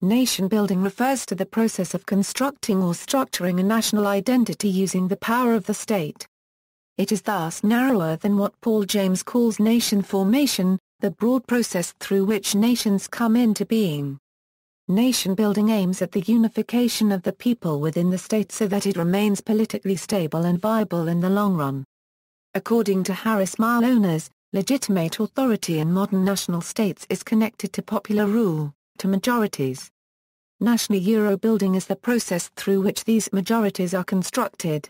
Nation building refers to the process of constructing or structuring a national identity using the power of the state. It is thus narrower than what Paul James calls nation formation, the broad process through which nations come into being. Nation building aims at the unification of the people within the state so that it remains politically stable and viable in the long run. According to Harris Mylonas, legitimate authority in modern national states is connected to popular rule, to majorities. National Euro building is the process through which these majorities are constructed.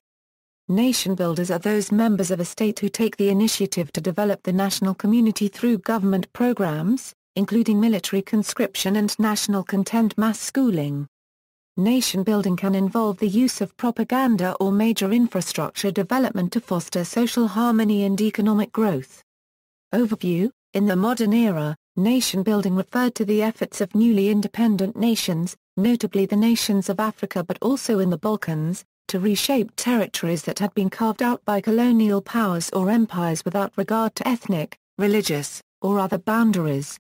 Nation builders are those members of a state who take the initiative to develop the national community through government programs, including military conscription and national content mass schooling. Nation building can involve the use of propaganda or major infrastructure development to foster social harmony and economic growth. Overview: in the modern era, nation building referred to the efforts of newly independent nations, notably the nations of Africa but also in the Balkans, to reshape territories that had been carved out by colonial powers or empires without regard to ethnic, religious, or other boundaries.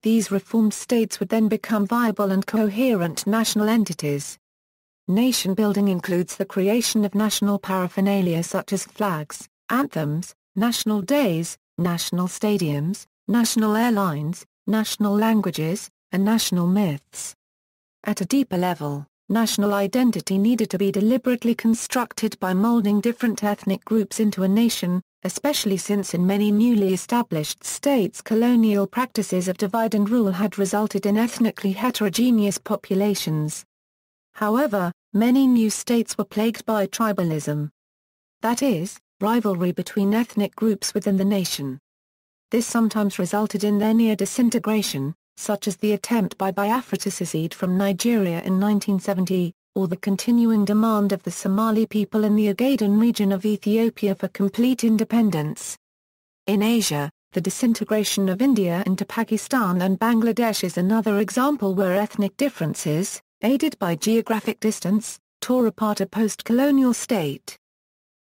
These reformed states would then become viable and coherent national entities. Nation building includes the creation of national paraphernalia such as flags, anthems, national days, national stadiums, national airlines, national languages, and national myths. At a deeper level, national identity needed to be deliberately constructed by molding different ethnic groups into a nation, especially since in many newly established states colonial practices of divide and rule had resulted in ethnically heterogeneous populations. However, many new states were plagued by tribalism. That is, rivalry between ethnic groups within the nation. This sometimes resulted in their near disintegration, such as the attempt by Biafra to secede from Nigeria in 1970, or the continuing demand of the Somali people in the Ogaden region of Ethiopia for complete independence. In Asia, the disintegration of India into Pakistan and Bangladesh is another example where ethnic differences, aided by geographic distance, tore apart a post-colonial state.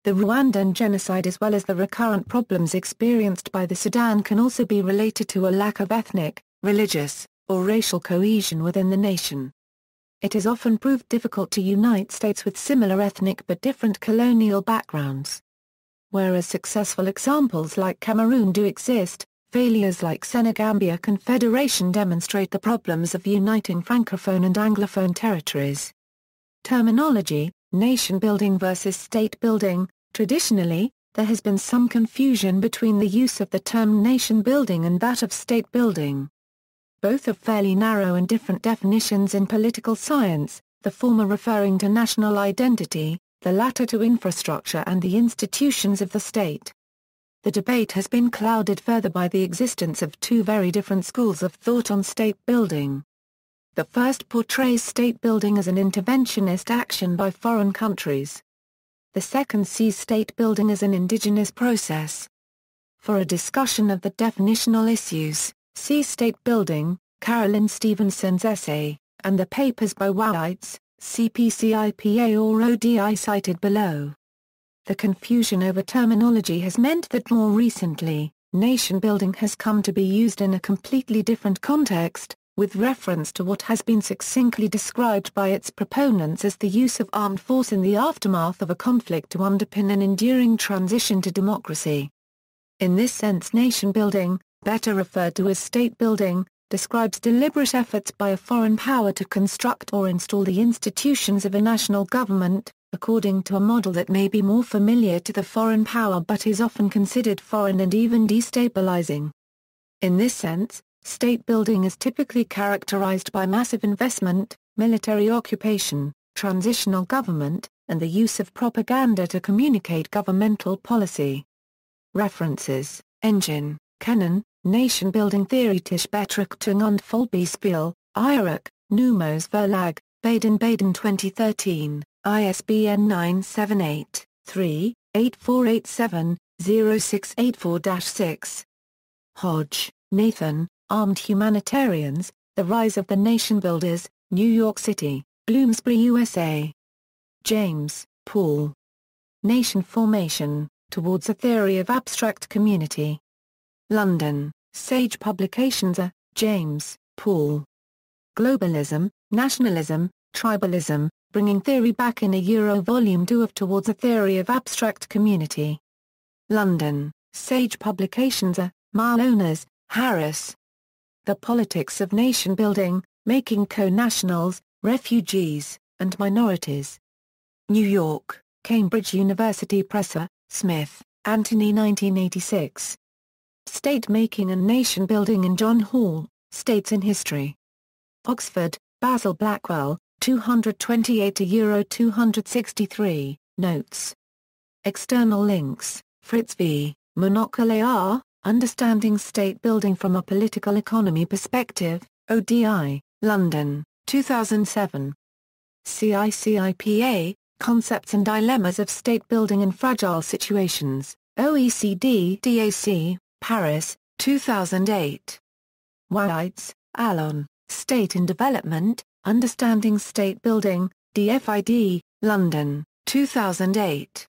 The Rwandan genocide as well as the recurrent problems experienced by the Sudan can also be related to a lack of ethnic, religious, or racial cohesion within the nation. It has often proved difficult to unite states with similar ethnic but different colonial backgrounds. Whereas successful examples like Cameroon do exist, failures like Senegambia Confederation demonstrate the problems of uniting Francophone and Anglophone territories. Terminology: nation building versus state building. Traditionally, there has been some confusion between the use of the term nation building and that of state building. Both have fairly narrow and different definitions in political science, the former referring to national identity, the latter to infrastructure and the institutions of the state. The debate has been clouded further by the existence of two very different schools of thought on state building. The first portrays state building as an interventionist action by foreign countries. The second sees state building as an indigenous process. For a discussion of the definitional issues, see State Building, Carolyn Stevenson's essay, and the papers by Whites, CPCIPA or ODI cited below. The confusion over terminology has meant that more recently, nation building has come to be used in a completely different context, with reference to what has been succinctly described by its proponents as the use of armed force in the aftermath of a conflict to underpin an enduring transition to democracy. In this sense, nation building, better referred to as state building, describes deliberate efforts by a foreign power to construct or install the institutions of a national government, according to a model that may be more familiar to the foreign power but is often considered foreign and even destabilizing. In this sense, state building is typically characterized by massive investment, military occupation, transitional government, and the use of propaganda to communicate governmental policy. References: Engine, Kennan, Nation Building Theory Tischbetrachtung und Vollbeispiel, Eirik, Numos Verlag, Baden-Baden 2013, ISBN 978-3-8487-0684-6. Hodge, Nathan, Armed Humanitarians, The Rise of the Nation Builders, New York City, Bloomsbury, USA. James, Paul. Nation Formation, Towards a Theory of Abstract Community. London, Sage Publications. James, Paul. Globalism, Nationalism, Tribalism, Bringing Theory Back in a Euro Volume 2 of Towards a Theory of Abstract Community. London, Sage Publications. Mylonas, Harris. The Politics of Nation Building, Making Co-Nationals, Refugees, and Minorities. New York, Cambridge University Press. Smith, Anthony 1986. State-Making and Nation-Building in John Hall, States in History. Oxford, Basil Blackwell, 228 €263, Notes. External links, Fritz v. Monocle, Understanding State Building from a Political Economy Perspective, ODI, London, 2007. CICIPA, Concepts and Dilemmas of State Building in Fragile Situations, OECD DAC, Paris, 2008. Weitz, Alon, State in Development, Understanding State Building, DFID, London, 2008.